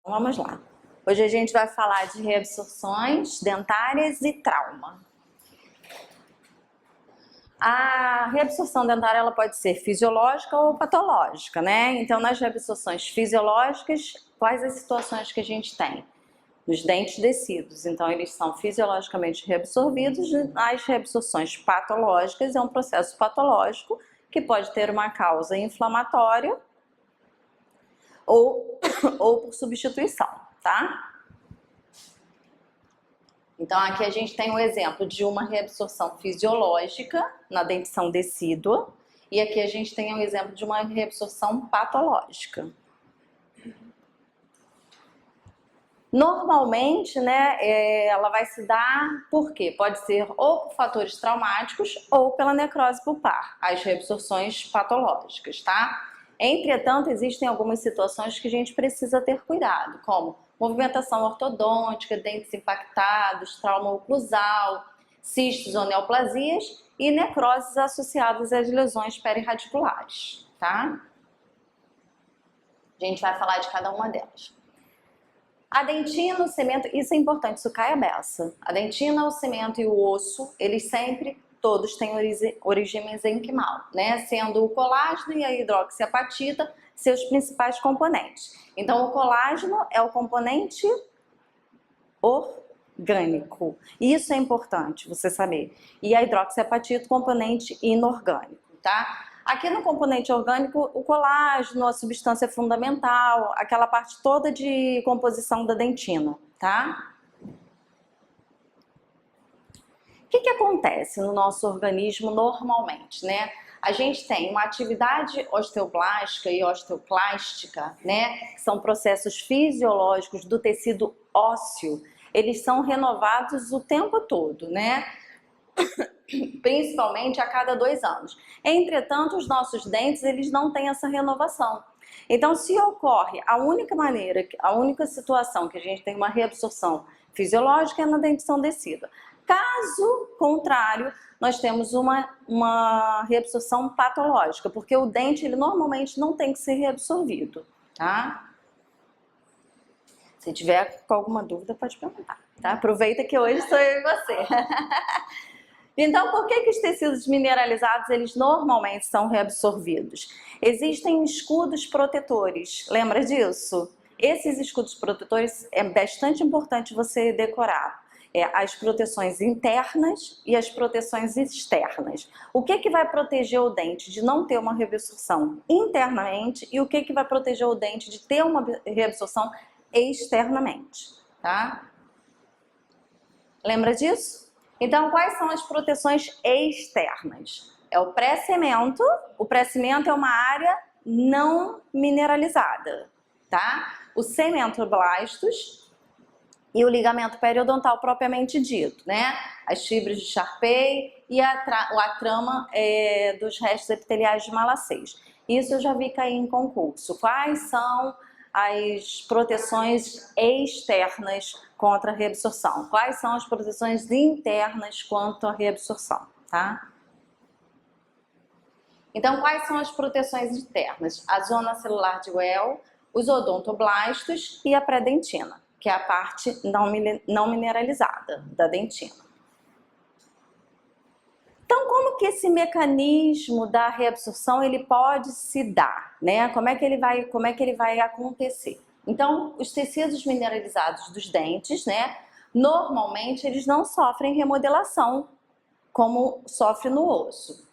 Vamos lá. Hoje a gente vai falar de reabsorções dentárias e trauma. A reabsorção dentária ela pode ser fisiológica ou patológica, né? Então, nas reabsorções fisiológicas, quais as situações que a gente tem? Nos dentes descidos, então eles são fisiologicamente reabsorvidos. As reabsorções patológicas é um processo patológico que pode ter uma causa inflamatória ou por substituição, tá? Então aqui a gente tem um exemplo de uma reabsorção fisiológica na dentição decídua e aqui a gente tem um exemplo de uma reabsorção patológica. Normalmente, né, ela vai se dar por quê? Pode ser ou por fatores traumáticos ou pela necrose pulpar, as reabsorções patológicas, tá? Entretanto, existem algumas situações que a gente precisa ter cuidado, como movimentação ortodôntica, dentes impactados, trauma oclusal, cistos ou neoplasias e necroses associadas às lesões perirradiculares, tá? A gente vai falar de cada uma delas. A dentina, o cimento, isso é importante, isso cai a beça. A dentina, o cimento e o osso, eles sempre, todos têm origem mesenquimal, né? Sendo o colágeno e a hidroxiapatita seus principais componentes. Então, o colágeno é o componente orgânico. Isso é importante você saber. E a hidroxiapatita, componente inorgânico, tá? Aqui no componente orgânico, o colágeno, a substância fundamental, aquela parte toda de composição da dentina, tá? O que acontece no nosso organismo normalmente, né? A gente tem uma atividade osteoblástica e osteoclástica, né? Que são processos fisiológicos do tecido ósseo. Eles são renovados o tempo todo, né? Principalmente a cada 2 anos. Entretanto, os nossos dentes, eles não têm essa renovação. Então, se ocorre, a única situação que a gente tem uma reabsorção fisiológica é na dentição decídua. Caso contrário, nós temos uma reabsorção patológica, porque o dente, ele normalmente não tem que ser reabsorvido, tá? Se tiver com alguma dúvida, pode perguntar, tá? Aproveita que hoje sou eu e você. Então, por que os tecidos mineralizados, eles normalmente são reabsorvidos? Existem escudos protetores, lembra disso? Esses escudos protetores é bastante importante você decorar. As proteções internas e as proteções externas. O que vai proteger o dente de não ter uma reabsorção internamente e o que vai proteger o dente de ter uma reabsorção externamente, tá? Lembra disso? Então, quais são as proteções externas? É o pré-cimento. O pré-cimento é uma área não mineralizada, tá? Os cementoblastos e o ligamento periodontal propriamente dito, né? As fibras de Charpey e a trama dos restos epiteliais de Malacês. Isso eu já vi cair em concurso. Quais são as proteções externas contra a reabsorção? Quais são as proteções internas quanto à reabsorção, tá? Então, quais são as proteções internas? A zona celular de Well, os odontoblastos e a pré-dentina, que é a parte não mineralizada da dentina. Então, como que esse mecanismo da reabsorção ele pode se dar, né? Como é que ele vai acontecer? Então, os tecidos mineralizados dos dentes, né? Normalmente eles não sofrem remodelação como sofre no osso.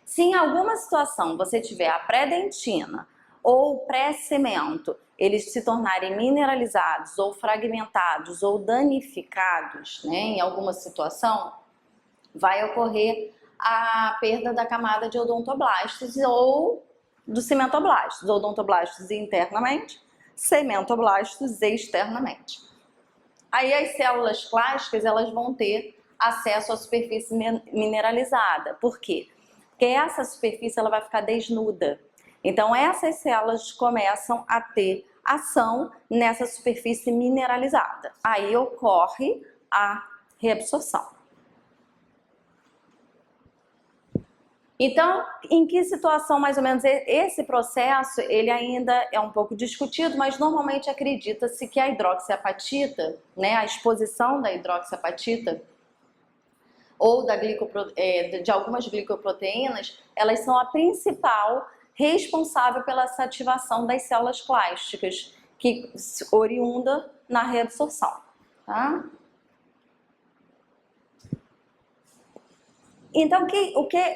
Se em alguma situação você tiver a pré-dentina ou pré-cimento, eles se tornarem mineralizados ou fragmentados ou danificados, né, em alguma situação, vai ocorrer a perda da camada de odontoblastos ou dos cementoblastos. Odontoblastos internamente, cementoblastos externamente. Aí as células clásticas, elas vão ter acesso à superfície mineralizada. Por quê? Porque essa superfície ela vai ficar desnuda. Então essas células começam a ter ação nessa superfície mineralizada. Aí ocorre a reabsorção. Então, em que situação mais ou menos esse processo, ele ainda é um pouco discutido, mas normalmente acredita-se que a hidroxiapatita, né, a exposição da hidroxiapatita ou de algumas glicoproteínas, elas são a principal responsável pela essa ativação das células plásticas, que oriunda na reabsorção, tá? Então,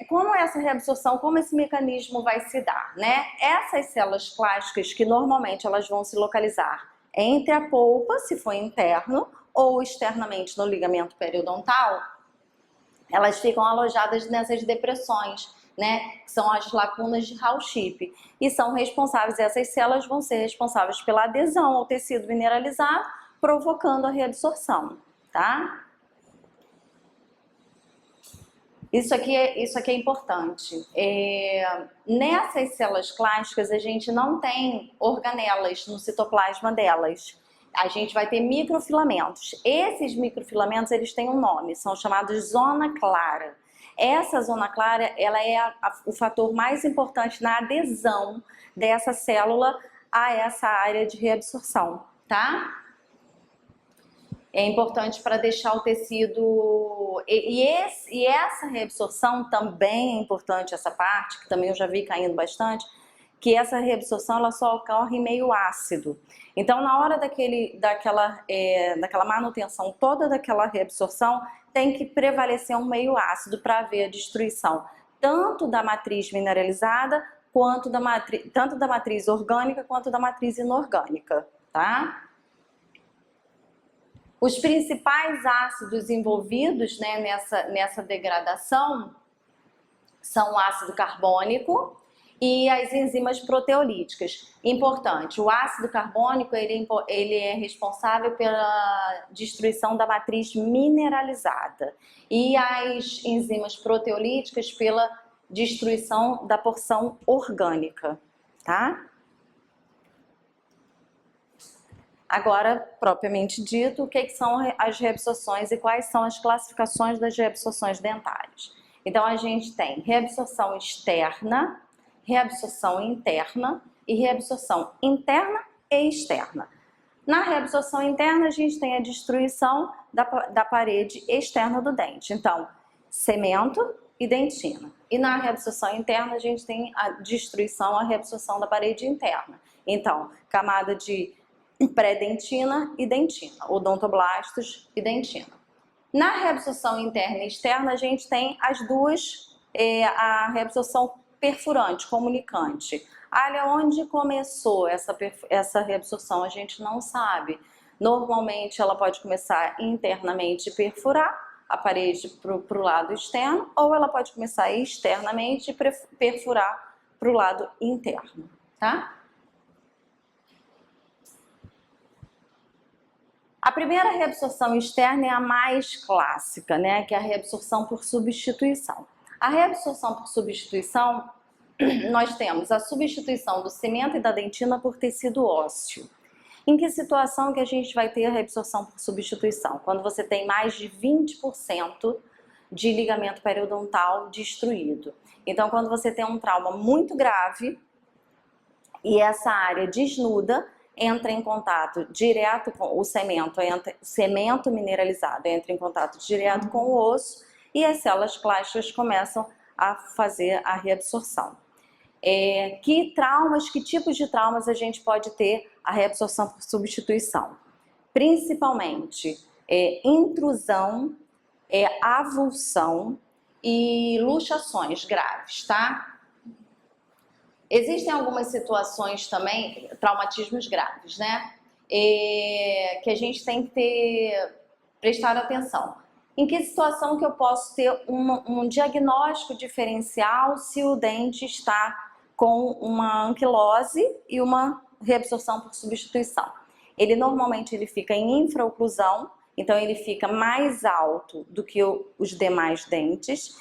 como essa reabsorção, como esse mecanismo vai se dar, né? Essas células plásticas, que normalmente elas vão se localizar entre a polpa, se for interno, ou externamente no ligamento periodontal, elas ficam alojadas nessas depressões, né? Que são as lacunas de Hall-Schip. E são responsáveis, essas células vão ser responsáveis pela adesão ao tecido mineralizado, provocando a reabsorção, tá? Isso aqui é importante. Nessas células clásticas, a gente não tem organelas no citoplasma delas. A gente vai ter microfilamentos. Esses microfilamentos, eles têm um nome, são chamados zona clara. Essa zona clara, ela é o fator mais importante na adesão dessa célula a essa área de reabsorção, tá? É importante para deixar o tecido... E essa reabsorção também é importante, essa parte, que também eu já vi caindo bastante, que essa reabsorção ela só ocorre em meio ácido. Então, na hora daquela manutenção toda daquela reabsorção, tem que prevalecer um meio ácido para haver a destruição tanto da matriz mineralizada, tanto da matriz orgânica quanto da matriz inorgânica, tá? Os principais ácidos envolvidos, né, nessa degradação são o ácido carbônico e as enzimas proteolíticas. Importante, o ácido carbônico ele é responsável pela destruição da matriz mineralizada e as enzimas proteolíticas pela destruição da porção orgânica, tá? Agora, propriamente dito, o que são as reabsorções e quais são as classificações das reabsorções dentárias. Então, a gente tem reabsorção externa, reabsorção interna e reabsorção interna e externa. Na reabsorção interna, a gente tem a destruição da parede externa do dente. Então, cemento e dentina. E na reabsorção interna, a gente tem a destruição, a reabsorção da parede interna. Então, camada de pré-dentina e dentina, odontoblastos e dentina. Na reabsorção interna e externa, a gente tem as duas, a reabsorção perfurante, comunicante. Olha, onde começou essa reabsorção, a gente não sabe. Normalmente, ela pode começar internamente e perfurar a parede para o lado externo, ou ela pode começar externamente e perfurar para o lado interno, tá? A primeira reabsorção externa é a mais clássica, né? Que é a reabsorção por substituição. A reabsorção por substituição, nós temos a substituição do cimento e da dentina por tecido ósseo. Em que situação que a gente vai ter a reabsorção por substituição? Quando você tem mais de 20% de ligamento periodontal destruído. Então, quando você tem um trauma muito grave e essa área desnuda, entra em contato direto com o cemento mineralizado entra em contato direto com o osso e as células plásticas começam a fazer a reabsorção. Que tipos de traumas a gente pode ter a reabsorção por substituição? Principalmente intrusão, avulsão e luxações graves, tá? Existem algumas situações também, traumatismos graves, né? Que a gente tem que prestar atenção. Em que situação que eu posso ter um diagnóstico diferencial se o dente está com uma anquilose e uma reabsorção por substituição? Normalmente ele fica em infraoclusão, então ele fica mais alto do que os demais dentes.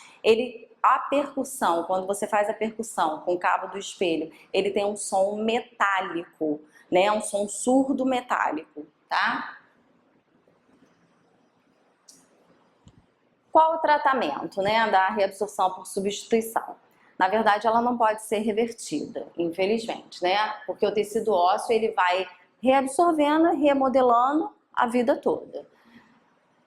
A percussão, quando você faz a percussão com o cabo do espelho, ele tem um som metálico, né? Um som surdo metálico, tá? Qual o tratamento, né, da reabsorção por substituição? na verdade ela não pode ser revertida, infelizmente, né? Porque o tecido ósseo ele vai reabsorvendo, remodelando a vida toda.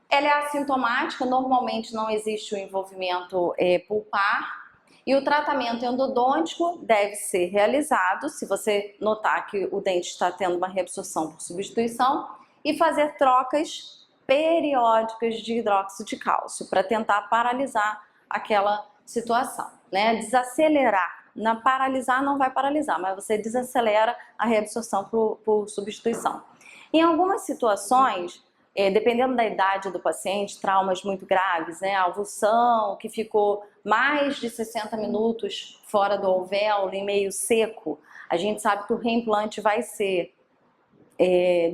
Ela é assintomática, normalmente não existe o envolvimento pulpar, e o tratamento endodôntico deve ser realizado, se você notar que o dente está tendo uma reabsorção por substituição, e fazer trocas periódicas de hidróxido de cálcio para tentar paralisar aquela situação, né? Desacelerar. Paralisar não vai paralisar, mas você desacelera a reabsorção por substituição. Em algumas situações, dependendo da idade do paciente, traumas muito graves, né? Avulsão, que ficou mais de 60 minutos fora do alvéolo, em meio seco, a gente sabe que o reimplante vai ser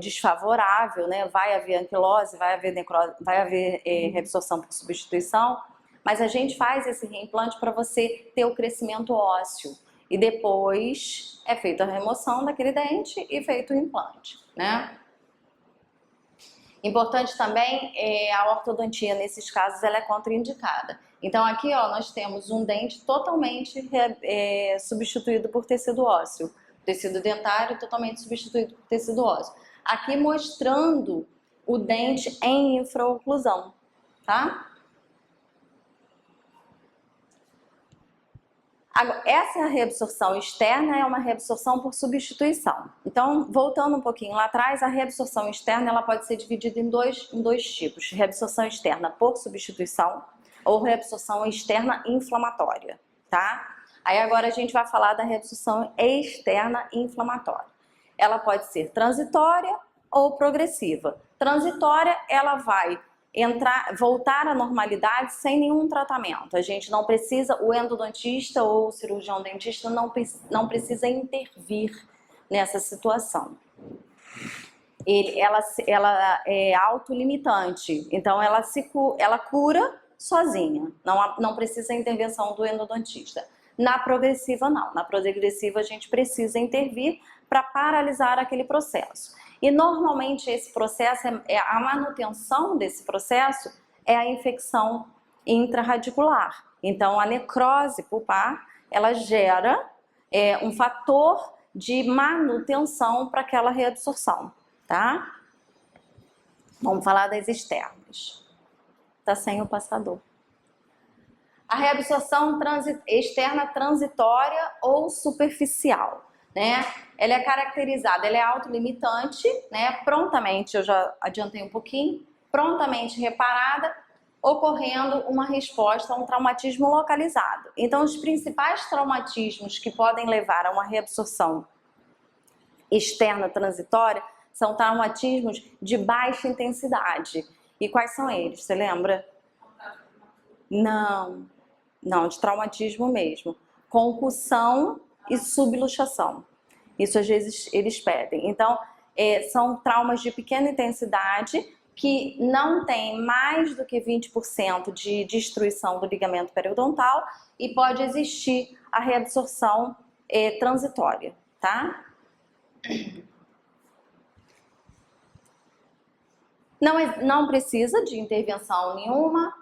desfavorável, né? Vai haver anquilose, vai haver necrose, vai haver reabsorção por substituição, mas a gente faz esse reimplante para você ter o crescimento ósseo e depois é feita a remoção daquele dente e feito o implante, né? Importante também a ortodontia, nesses casos, ela é contraindicada. Então aqui, ó, nós temos um dente totalmente substituído por tecido ósseo. Tecido dentário totalmente substituído por tecido ósseo. Aqui mostrando o dente em infraoclusão, tá? Essa reabsorção externa é uma reabsorção por substituição. Então, voltando um pouquinho lá atrás, a reabsorção externa ela pode ser dividida em dois tipos. Reabsorção externa por substituição ou reabsorção externa inflamatória, tá? Aí agora a gente vai falar da reabsorção externa inflamatória. Ela pode ser transitória ou progressiva. Transitória, ela vai voltar à normalidade sem nenhum tratamento. A gente não precisa, o endodontista ou o cirurgião dentista não precisa intervir nessa situação. Ela é autolimitante, então ela cura sozinha, não precisa intervenção do endodontista. Na progressiva não, na progressiva a gente precisa intervir para paralisar aquele processo. E normalmente esse processo, a manutenção desse processo é a infecção intraradicular. Então a necrose pulpar, ela gera um fator de manutenção para aquela reabsorção, tá? Vamos falar das externas. Tá sem o passador. A reabsorção externa transitória ou superficial, né? Ela é caracterizada, ela é autolimitante, né? Prontamente, eu já adiantei um pouquinho, prontamente reparada, ocorrendo uma resposta a um traumatismo localizado. Então, os principais traumatismos que podem levar a uma reabsorção externa transitória são traumatismos de baixa intensidade. E quais são eles? Você lembra? Não, de traumatismo mesmo. Concussão e subluxação. Isso às vezes eles pedem. Então, são traumas de pequena intensidade que não tem mais do que 20% de destruição do ligamento periodontal e pode existir a reabsorção transitória, tá? Não precisa de intervenção nenhuma.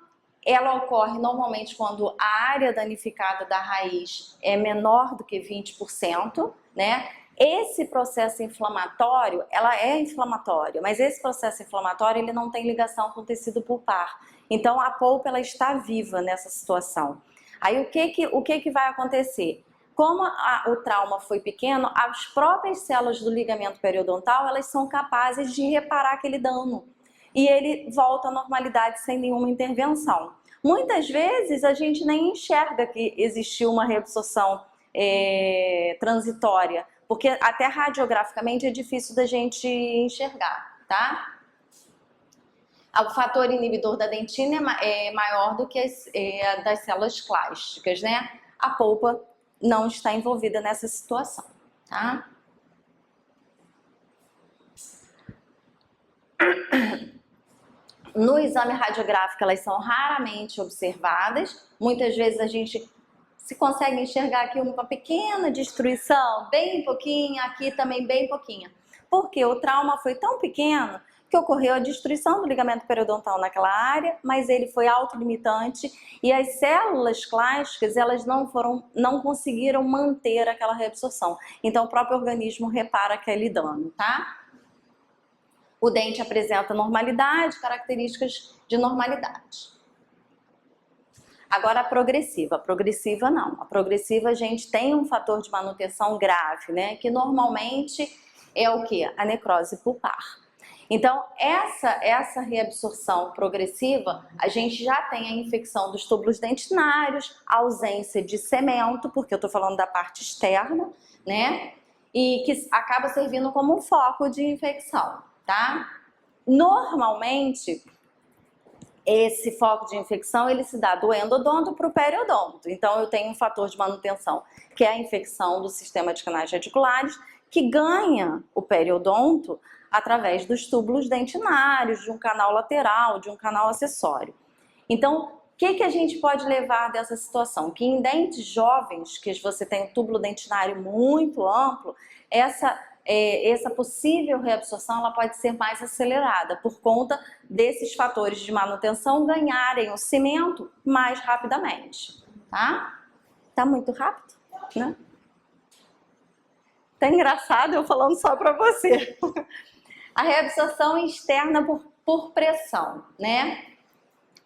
Ela ocorre normalmente quando a área danificada da raiz é menor do que 20%, né? Esse processo inflamatório, ela é inflamatória, mas esse processo inflamatório ele não tem ligação com o tecido pulpar. Então a polpa ela está viva nessa situação. Aí o que vai acontecer? Como o trauma foi pequeno, as próprias células do ligamento periodontal elas são capazes de reparar aquele dano. E ele volta à normalidade sem nenhuma intervenção. Muitas vezes a gente nem enxerga que existiu uma reabsorção transitória, porque até radiograficamente é difícil da gente enxergar, tá? O fator inibidor da dentina é maior do que das células clásticas, né? A polpa não está envolvida nessa situação, tá? No exame radiográfico elas são raramente observadas, muitas vezes a gente se consegue enxergar aqui uma pequena destruição, bem pouquinha, aqui também bem pouquinha. Porque o trauma foi tão pequeno que ocorreu a destruição do ligamento periodontal naquela área, mas ele foi autolimitante e as células clásticas, elas não conseguiram manter aquela reabsorção. Então o próprio organismo repara aquele dano, tá? O dente apresenta normalidade, características de normalidade. Agora a progressiva. A progressiva não. A progressiva a gente tem um fator de manutenção grave, né? Que normalmente é o quê? A necrose pulpar. Então, essa reabsorção progressiva, a gente já tem a infecção dos túbulos dentinários, a ausência de cemento, porque eu tô falando da parte externa, né? E que acaba servindo como um foco de infecção, tá? Normalmente, esse foco de infecção, ele se dá do endodonto para o periodonto. Então, eu tenho um fator de manutenção, que é a infecção do sistema de canais radiculares, que ganha o periodonto através dos túbulos dentinários, de um canal lateral, de um canal acessório. Então, o que a gente pode levar dessa situação? Que em dentes jovens, que você tem um túbulo dentinário muito amplo, essa possível reabsorção ela pode ser mais acelerada por conta desses fatores de manutenção ganharem o cimento mais rapidamente, tá? Tá muito rápido, né? Tá engraçado eu falando só para você. A reabsorção externa por pressão, né?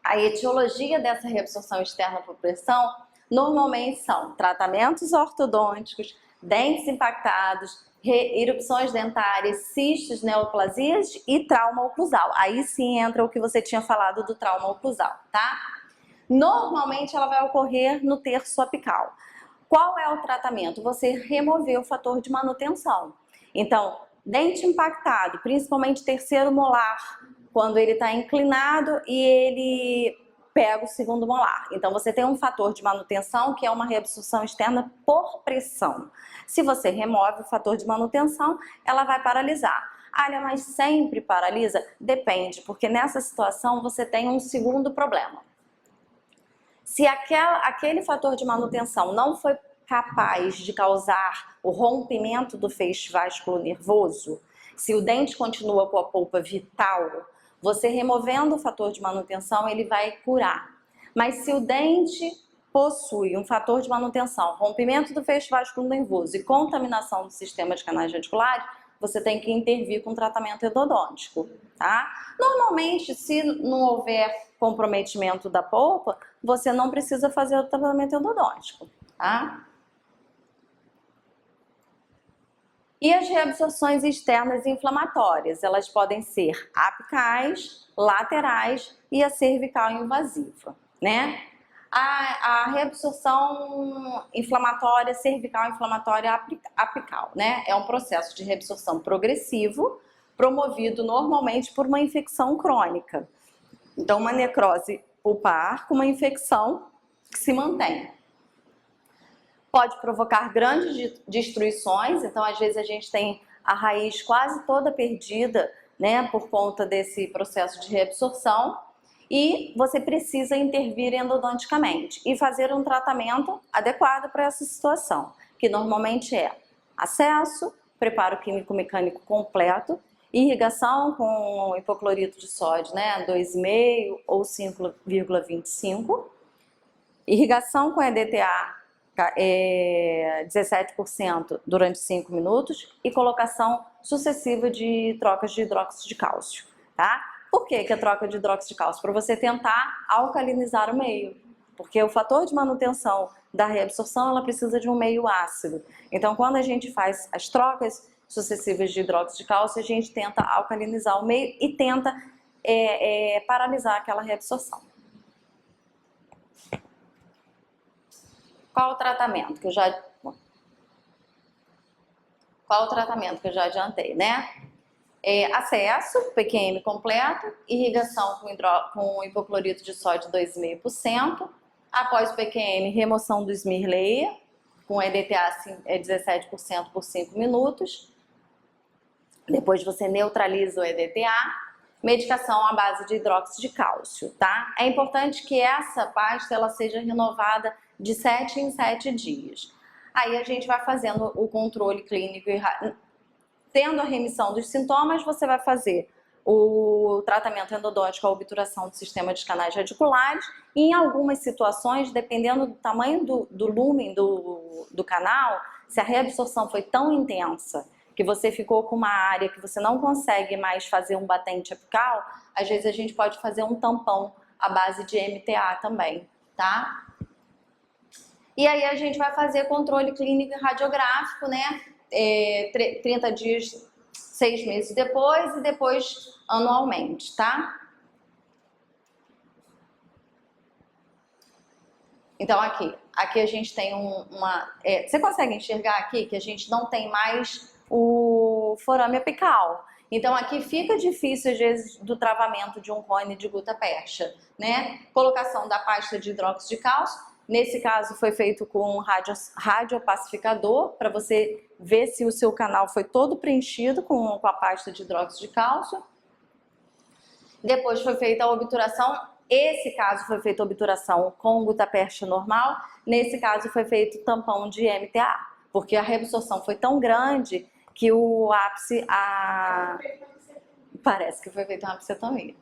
A etiologia dessa reabsorção externa por pressão normalmente são tratamentos ortodônticos, dentes impactados, erupções dentárias, cistos, neoplasias e trauma oclusal. Aí sim entra o que você tinha falado do trauma oclusal, tá? Normalmente ela vai ocorrer no terço apical. Qual é o tratamento? Você remover o fator de manutenção. Então, dente impactado, principalmente terceiro molar, quando ele está inclinado e ele pega o segundo molar. Então, você tem um fator de manutenção que é uma reabsorção externa por pressão. Se você remove o fator de manutenção, ela vai paralisar. Ah, mas sempre paralisa? Depende, porque nessa situação você tem um segundo problema. Se aquele fator de manutenção não foi capaz de causar o rompimento do feixe vasculo-nervoso, se o dente continua com a polpa vital, você removendo o fator de manutenção, ele vai curar. Mas se o dente possui um fator de manutenção, rompimento do feixe vasculo-nervoso e contaminação do sistema de canais radiculares, você tem que intervir com tratamento endodôntico, tá? Normalmente, se não houver comprometimento da polpa, você não precisa fazer o tratamento endodôntico, tá? E as reabsorções externas inflamatórias, elas podem ser apicais, laterais e a cervical invasiva, né? A reabsorção inflamatória, cervical inflamatória apical, né? É um processo de reabsorção progressivo, promovido normalmente por uma infecção crônica. Então, uma necrose pulpar com uma infecção que se mantém. Pode provocar grandes destruições, então às vezes a gente tem a raiz quase toda perdida, né, por conta desse processo de reabsorção, e você precisa intervir endodonticamente e fazer um tratamento adequado para essa situação, que normalmente é acesso, preparo químico-mecânico completo, irrigação com hipoclorito de sódio, né, 2,5 ou 5,25, irrigação com EDTA 17% durante 5 minutos e colocação sucessiva de trocas de hidróxido de cálcio, tá? Por que a troca de hidróxido de cálcio? Para você tentar alcalinizar o meio, porque o fator de manutenção da reabsorção, ela precisa de um meio ácido. Então, quando a gente faz as trocas sucessivas de hidróxido de cálcio, a gente tenta alcalinizar o meio e tenta paralisar aquela reabsorção. Qual o tratamento que eu já adiantei, né? Acesso, PQM completo, irrigação com hipoclorito de sódio 2,5%. Após o PQM, remoção do Smearleia, com EDTA 17% por 5 minutos. Depois você neutraliza o EDTA. Medicação à base de hidróxido de cálcio, tá? É importante que essa pasta ela seja renovada de 7 em 7 dias. Aí a gente vai fazendo o controle clínico e tendo a remissão dos sintomas, você vai fazer o tratamento endodôntico à obturação do sistema dos canais radiculares. E em algumas situações, dependendo do tamanho do lúmen do canal, se a reabsorção foi tão intensa que você ficou com uma área que você não consegue mais fazer um batente apical, às vezes a gente pode fazer um tampão à base de MTA também, tá? E aí a gente vai fazer controle clínico e radiográfico, né? 30 dias, 6 meses depois e depois anualmente, tá? Então aqui a gente tem você consegue enxergar aqui que a gente não tem mais o forame apical. Então aqui fica difícil às vezes do travamento de um cone de gutta-percha, né? Colocação da pasta de hidróxido de cálcio. Nesse caso foi feito com um radiopacificador para você ver se o seu canal foi todo preenchido com a pasta de hidróxido de cálcio. Depois foi feita a obturação. Esse caso foi feita a obturação com gutta-percha normal. Nesse caso foi feito tampão de MTA, porque a reabsorção foi tão grande que o ápice, parece que foi feita uma apsetomia.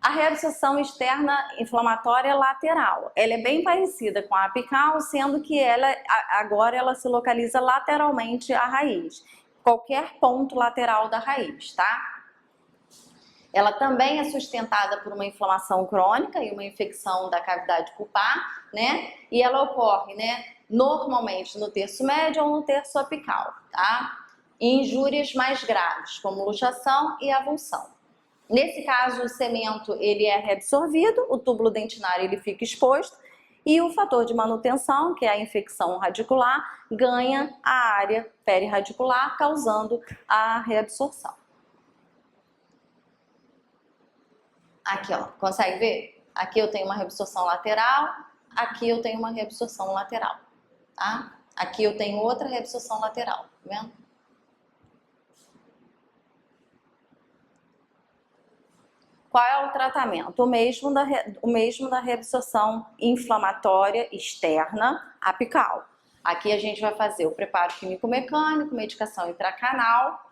A reabsorção externa inflamatória lateral, ela é bem parecida com a apical, sendo que agora ela se localiza lateralmente à raiz, qualquer ponto lateral da raiz, tá? Ela também é sustentada por uma inflamação crônica e uma infecção da cavidade pulpar, né? E ela ocorre, né, normalmente no terço médio ou no terço apical, tá? E injúrias mais graves, como luxação e avulsão. Nesse caso, o cemento ele é reabsorvido, o túbulo dentinário ele fica exposto e o fator de manutenção, que é a infecção radicular, ganha a área perirradicular, causando a reabsorção. Aqui, ó, consegue ver? Aqui eu tenho uma reabsorção lateral, aqui eu tenho uma reabsorção lateral, tá? Aqui eu tenho outra reabsorção lateral, tá vendo? Qual é o tratamento? O mesmo da reabsorção inflamatória externa apical. Aqui a gente vai fazer o preparo químico-mecânico, medicação intracanal.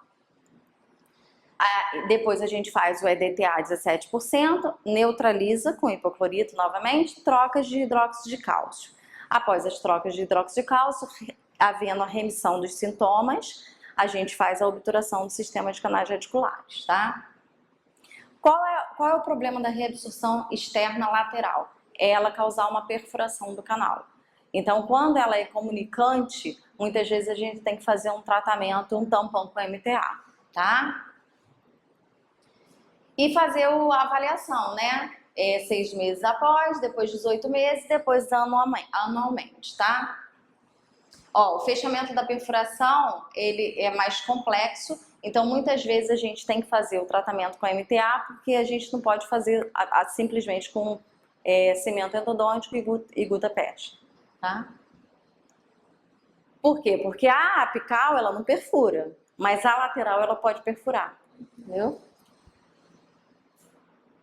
Depois a gente faz o EDTA 17%, neutraliza com hipoclorito novamente, trocas de hidróxido de cálcio. Após as trocas de hidróxido de cálcio, havendo a remissão dos sintomas, a gente faz a obturação do sistema de canais radiculares, tá? Qual é o problema da reabsorção externa lateral? É ela causar uma perfuração do canal. Então, quando ela é comunicante, muitas vezes a gente tem que fazer um tratamento, um tampão com MTA, tá? E fazer a avaliação, né? 6 meses após, depois 18 meses, depois anualmente, tá? Ó, o fechamento da perfuração, ele é mais complexo, então muitas vezes a gente tem que fazer o tratamento com MTA, porque a gente não pode fazer simplesmente com cemento endodôntico e gutta-percha, tá? Por quê? Porque a apical, ela não perfura, mas a lateral, ela pode perfurar, entendeu?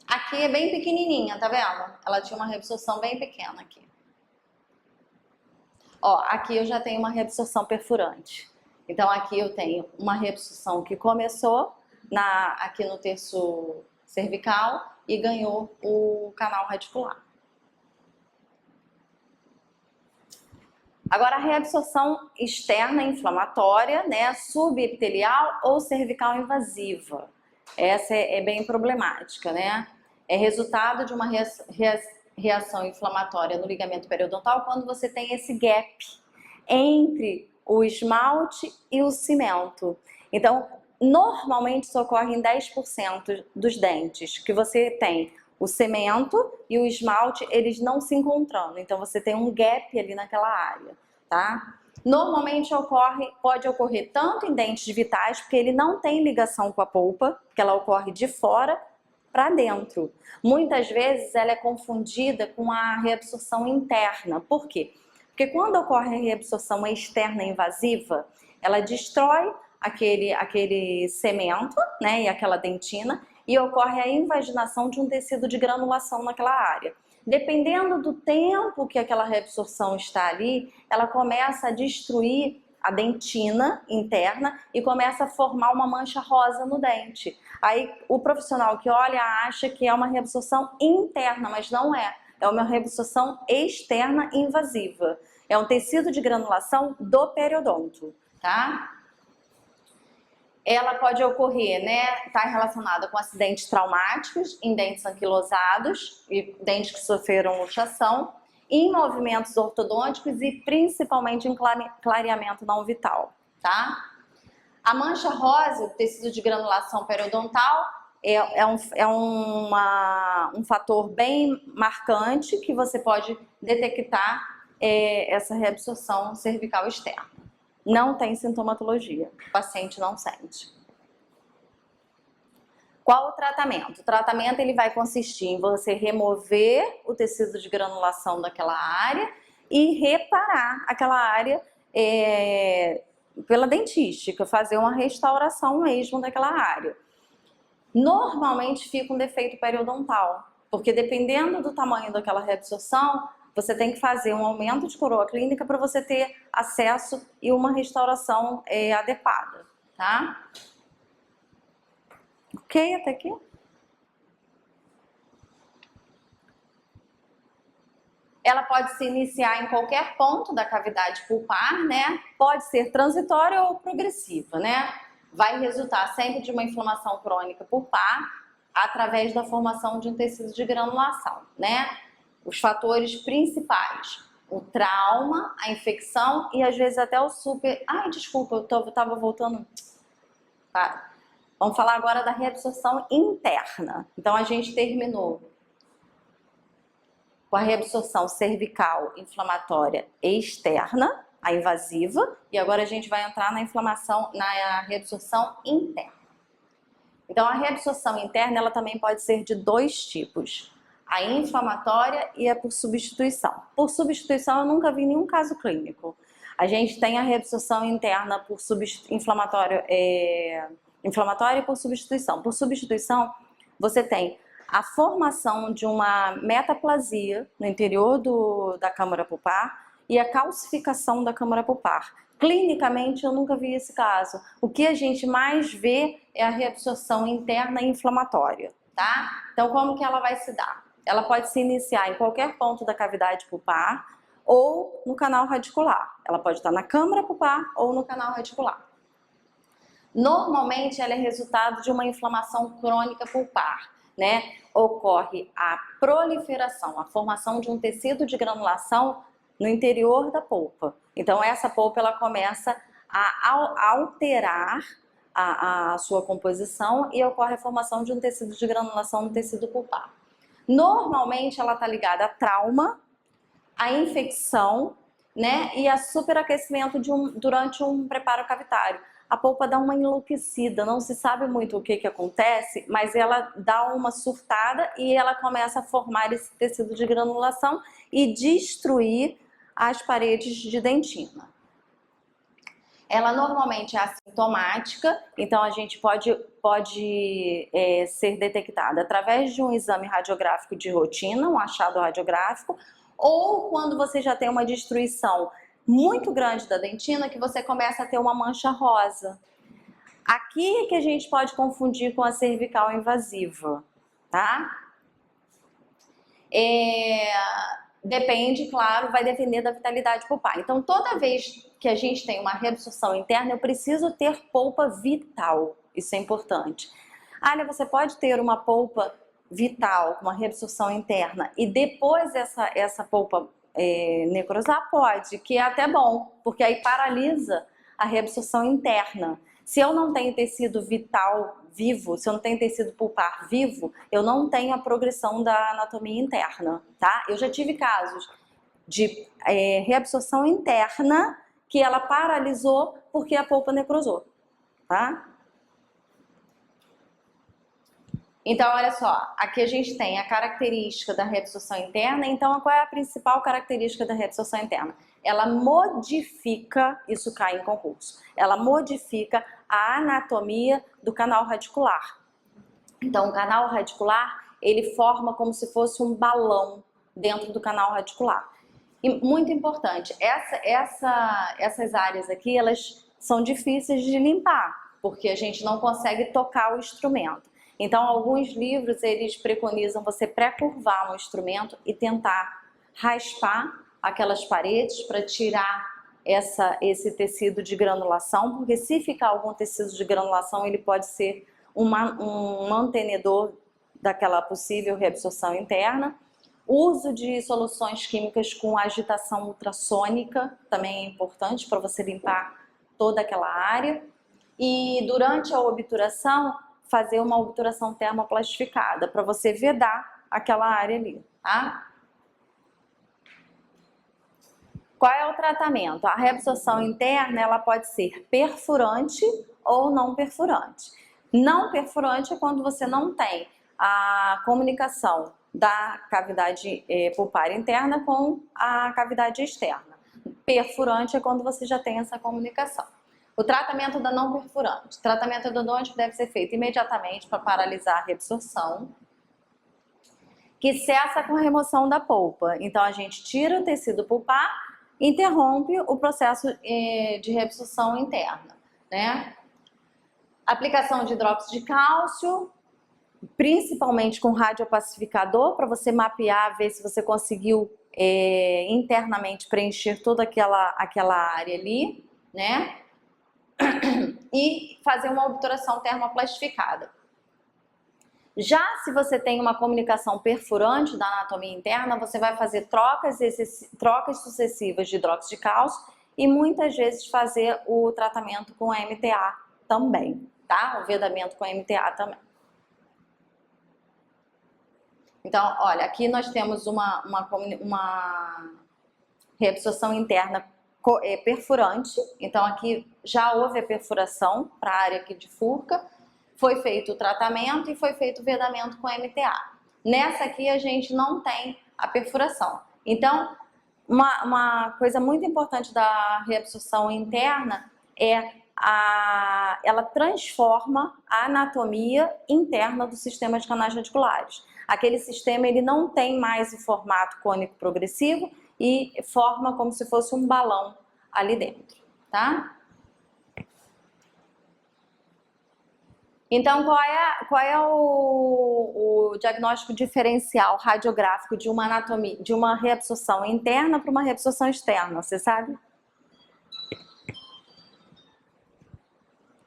Aqui é bem pequenininha, tá vendo? Ela tinha uma reabsorção bem pequena aqui. Ó, aqui eu já tenho uma reabsorção perfurante. Então aqui eu tenho uma reabsorção que começou aqui no terço cervical e ganhou o canal radicular. Agora a reabsorção externa inflamatória, né, subepitelial ou cervical invasiva. Essa é bem problemática, né? É resultado de uma reação inflamatória no ligamento periodontal quando você tem esse gap entre o esmalte e o cimento. Então, normalmente isso ocorre em 10% dos dentes, que você tem o cimento e o esmalte, eles não se encontrando. Então, você tem um gap ali naquela área, tá? Normalmente pode ocorrer tanto em dentes vitais, porque ele não tem ligação com a polpa, que ela ocorre de fora para dentro. Muitas vezes ela é confundida com a reabsorção interna. Por quê? Porque quando ocorre a reabsorção externa invasiva, ela destrói aquele cemento, né, e aquela dentina, e ocorre a invaginação de um tecido de granulação naquela área. Dependendo do tempo que aquela reabsorção está ali, ela começa a destruir a dentina interna e começa a formar uma mancha rosa no dente. Aí o profissional que olha acha que é uma reabsorção interna, mas não é. É uma reabsorção externa invasiva. É um tecido de granulação do periodonto, tá? Ela pode ocorrer, né, está relacionada com acidentes traumáticos em dentes anquilosados e dentes que sofreram luxação, em movimentos ortodônticos e principalmente em clareamento não vital, tá? A mancha rosa, o tecido de granulação periodontal, é um fator bem marcante que você pode detectar essa reabsorção cervical externa. Não tem sintomatologia, o paciente não sente. Qual o tratamento? O tratamento ele vai consistir em você remover o tecido de granulação daquela área e reparar aquela área pela dentística, fazer uma restauração mesmo daquela área. Normalmente fica um defeito periodontal, porque dependendo do tamanho daquela reabsorção, você tem que fazer um aumento de coroa clínica para você ter acesso e uma restauração adequada, tá? Ok, até aqui? Ela pode se iniciar em qualquer ponto da cavidade pulpar, né? Pode ser transitória ou progressiva, né? Vai resultar sempre de uma inflamação crônica pulpar através da formação de um tecido de granulação, né? Os fatores principais, o trauma, a infecção e às vezes até o super... Ai, desculpa, eu tava voltando... Tá. Vamos falar agora da reabsorção interna. Então a gente terminou com a reabsorção cervical inflamatória externa, a invasiva, e agora a gente vai entrar na inflamação, na reabsorção interna. Então a reabsorção interna ela também pode ser de dois tipos, a inflamatória e a por substituição. Por substituição eu nunca vi nenhum caso clínico. A gente tem a reabsorção interna por inflamatória e por substituição. Por substituição você tem a formação de uma metaplasia no interior da câmara pulpar e a calcificação da câmara pulpar. Clinicamente eu nunca vi esse caso. O que a gente mais vê é a reabsorção interna inflamatória, tá? Então como que ela vai se dar? Ela pode se iniciar em qualquer ponto da cavidade pulpar ou no canal radicular. Ela pode estar na câmara pulpar ou no canal radicular. Normalmente ela é resultado de uma inflamação crônica pulpar, né? Ocorre a proliferação, a formação de um tecido de granulação no interior da polpa. Então essa polpa ela começa a alterar a sua composição e ocorre a formação de um tecido de granulação no tecido pulpar. Normalmente ela está ligada a trauma, a infecção, né? E a superaquecimento durante um preparo cavitário. A polpa dá uma enlouquecida, não se sabe muito o que acontece, mas ela dá uma surtada e ela começa a formar esse tecido de granulação e destruir as paredes de dentina. Ela normalmente é assintomática, então a gente pode ser detectada através de um exame radiográfico de rotina, um achado radiográfico, ou quando você já tem uma destruição muito grande da dentina, que você começa a ter uma mancha rosa. Aqui é que a gente pode confundir com a cervical invasiva, tá? Depende, claro, vai depender da vitalidade pulpar. Então, toda vez que a gente tem uma reabsorção interna, eu preciso ter polpa vital. Isso é importante. Olha, você pode ter uma polpa vital, com uma reabsorção interna, e depois essa polpa necrosar? Pode, que é até bom, porque aí paralisa a reabsorção interna. Se eu não tenho tecido vital vivo, se eu não tenho tecido pulpar vivo, eu não tenho a progressão da anatomia interna, tá? Eu já tive casos de reabsorção interna que ela paralisou porque a polpa necrosou, tá? Então, olha só, aqui a gente tem a característica da reabsorção interna. Então, qual é a principal característica da reabsorção interna? Ela modifica, isso cai em concurso, ela modifica a anatomia do canal radicular. Então, o canal radicular, ele forma como se fosse um balão dentro do canal radicular. E muito importante, essas áreas aqui, elas são difíceis de limpar, porque a gente não consegue tocar o instrumento. Então, alguns livros, eles preconizam você pré-curvar um instrumento e tentar raspar aquelas paredes para tirar esse tecido de granulação, porque se ficar algum tecido de granulação, ele pode ser um mantenedor daquela possível reabsorção interna. Uso de soluções químicas com agitação ultrassônica também é importante para você limpar toda aquela área. E durante a obturação, fazer uma obturação termoplastificada para você vedar aquela área ali, tá? Qual é o tratamento? A reabsorção interna, ela pode ser perfurante ou não perfurante. Não perfurante é quando você não tem a comunicação da cavidade pulpar interna com a cavidade externa. Perfurante é quando você já tem essa comunicação. O tratamento da não perfurante. O tratamento endodôntico deve ser feito imediatamente para paralisar a reabsorção, que cessa com a remoção da polpa. Então, a gente tira o tecido pulpar, interrompe o processo de reabsorção interna, né? Aplicação de hidróxido de cálcio, principalmente com radiopacificador, para você mapear, ver se você conseguiu internamente preencher toda aquela área ali, né? E fazer uma obturação termoplastificada. Já se você tem uma comunicação perfurante da anatomia interna, você vai fazer trocas sucessivas de hidróxido de cálcio e muitas vezes fazer o tratamento com MTA também, tá? O vedamento com MTA também. Então, olha, aqui nós temos uma reabsorção interna perfurante. Então, aqui já houve a perfuração para a área que bifurca. Foi feito o tratamento e foi feito o vedamento com MTA. Nessa aqui a gente não tem a perfuração. Então, uma coisa muito importante da reabsorção interna é ela transforma a anatomia interna do sistema de canais radiculares. Aquele sistema ele não tem mais o formato cônico progressivo e forma como se fosse um balão ali dentro, tá? Então, qual é o diagnóstico diferencial radiográfico de uma anatomia, de uma reabsorção interna para uma reabsorção externa? Você sabe?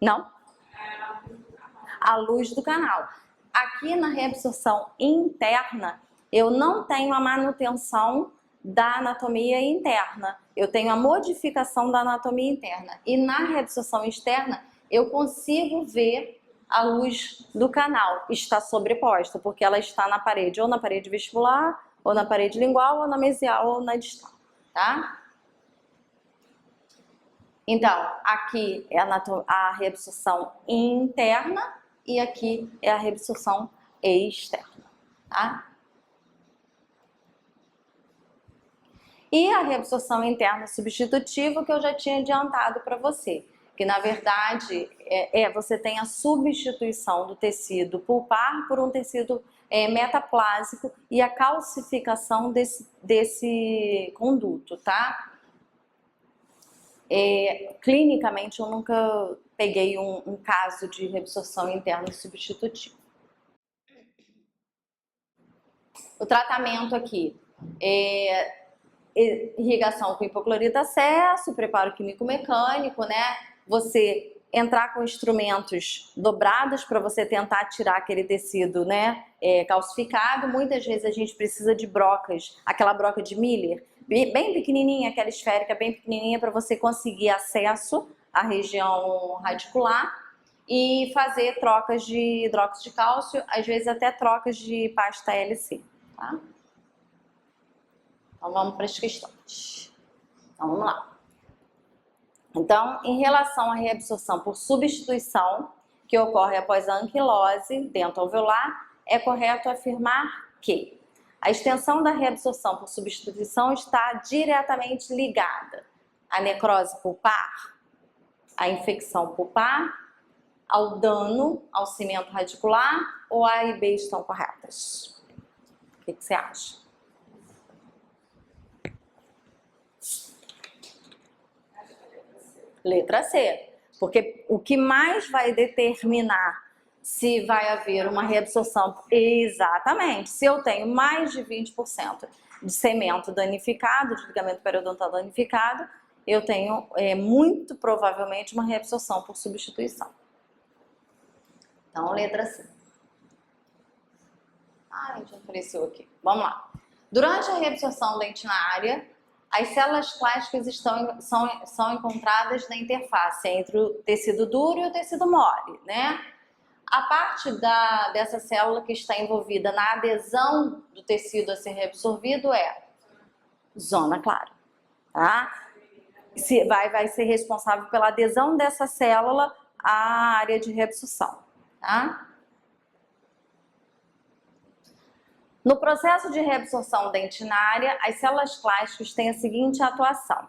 Não? A luz do canal. Aqui na reabsorção interna, eu não tenho a manutenção da anatomia interna. Eu tenho a modificação da anatomia interna. E na reabsorção externa, eu consigo ver a luz do canal está sobreposta, porque ela está na parede, ou na parede vestibular, ou na parede lingual, ou na mesial, ou na distal, tá? Então, aqui é a reabsorção interna e aqui é a reabsorção externa, tá? E a reabsorção interna substitutiva que eu já tinha adiantado para você, que na verdade você tem a substituição do tecido pulpar por um tecido metaplásico e a calcificação desse conduto, tá? Clinicamente eu nunca peguei um caso de reabsorção interna substitutiva. O tratamento aqui é irrigação com hipoclorito de acesso, preparo químico-mecânico, né? Você entrar com instrumentos dobrados para você tentar tirar aquele tecido, né, calcificado. Muitas vezes a gente precisa de brocas, aquela broca de Miller, bem pequenininha, aquela esférica bem pequenininha para você conseguir acesso à região radicular e fazer trocas de hidróxido de cálcio, às vezes até trocas de pasta LC, tá? Então vamos para as questões. Então vamos lá. Então, em relação à reabsorção por substituição, que ocorre após a anquilose dentoalveolar, é correto afirmar que a extensão da reabsorção por substituição está diretamente ligada à necrose pulpar, à infecção pulpar, ao dano ao cimento radicular, ou A e B estão corretas? O que você acha? Letra C. Porque o que mais vai determinar se vai haver uma reabsorção, exatamente, se eu tenho mais de 20% de cemento danificado, de ligamento periodontal danificado, eu tenho muito provavelmente uma reabsorção por substituição. Então, letra C. Ai, já apareceu aqui. Vamos lá. Durante a reabsorção dentinária, as células clásticas são encontradas na interface entre o tecido duro e o tecido mole, né? A parte dessa célula que está envolvida na adesão do tecido a ser reabsorvido é zona clara, tá? Vai ser responsável pela adesão dessa célula à área de reabsorção, tá? No processo de reabsorção dentinária, as células clásticas têm a seguinte atuação.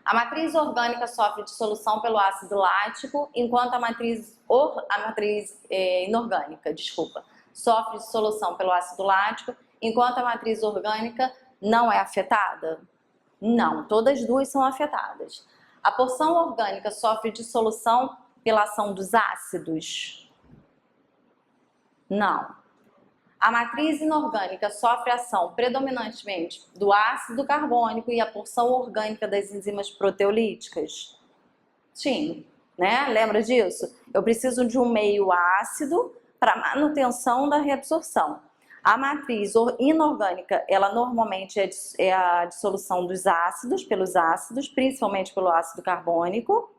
A matriz orgânica sofre dissolução pelo ácido lático, enquanto a matriz inorgânica, sofre dissolução pelo ácido lático, enquanto a matriz orgânica não é afetada? Não, todas duas são afetadas. A porção orgânica sofre dissolução pela ação dos ácidos? Não. A matriz inorgânica sofre ação predominantemente do ácido carbônico e a porção orgânica das enzimas proteolíticas? Sim, né? Lembra disso? Eu preciso de um meio ácido para manutenção da reabsorção. A matriz inorgânica, ela normalmente é a dissolução dos ácidos, pelos ácidos, principalmente pelo ácido carbônico,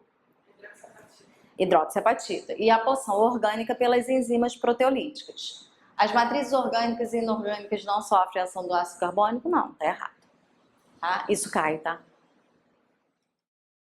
hidroxiapatita, e a porção orgânica pelas enzimas proteolíticas. As matrizes orgânicas e inorgânicas não sofrem a ação do ácido carbônico? Não, tá errado. Tá? Isso cai, tá?